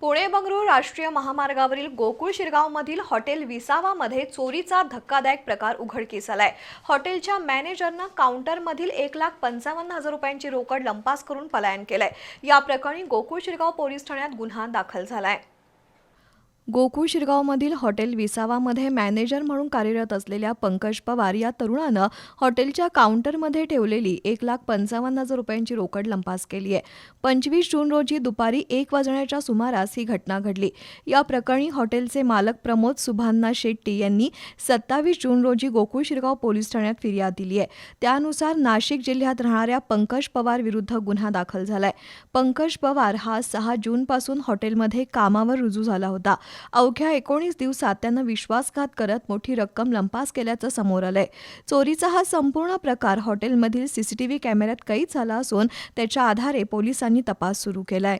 पुणे बंगळुरू राष्ट्रीय महामार्गावरील गोकुळ शिरगावमधील हॉटेल विसावामध्ये चोरीचा धक्कादायक प्रकार उघडकीस आलाय। हॉटेलच्या मॅनेजरनं काउंटरमधील 1,55,000 रुपयांची रोकड लंपास करून पलायन केलंय। या प्रकरणी गोकुळ शिरगाव पोलीस ठाण्यात गुन्हा दाखल झालाय। गोकुळ शिरगावमधील हॉटेल विसावामध्ये मॅनेजर म्हणून कार्यरत असलेल्या पंकज पवार या तरुणानं हॉटेलच्या काउंटरमध्ये ठेवलेली 1,55,000 रुपयांची रोकड लंपास केली आहे। 25 जून रोजी दुपारी 1 वाजण्याच्या सुमारास ही घटना घडली। या प्रकरणी हॉटेलचे मालक प्रमोद सुभान्ना शेट्टी यांनी 27 जून रोजी गोकुळ शिरगाव पोलीस ठाण्यात फिर्याद दिली आहे। त्यानुसार नाशिक जिल्ह्यात राहणाऱ्या पंकज पवार विरुद्ध गुन्हा दाखल झालाय। पंकज पवार हा 6 जूनपासून हॉटेलमध्ये कामावर रुजू झाला होता। अवघ्या 19 दिवसात त्यानं विश्वासघात करत मोठी रक्कम लंपास केल्याचं समोर आलंय। चोरीचा हा संपूर्ण प्रकार हॉटेलमधील सीसीटीव्ही कॅमेऱ्यात कैद झाला असून त्याच्या आधारे पोलिसांनी तपास सुरू केलाय।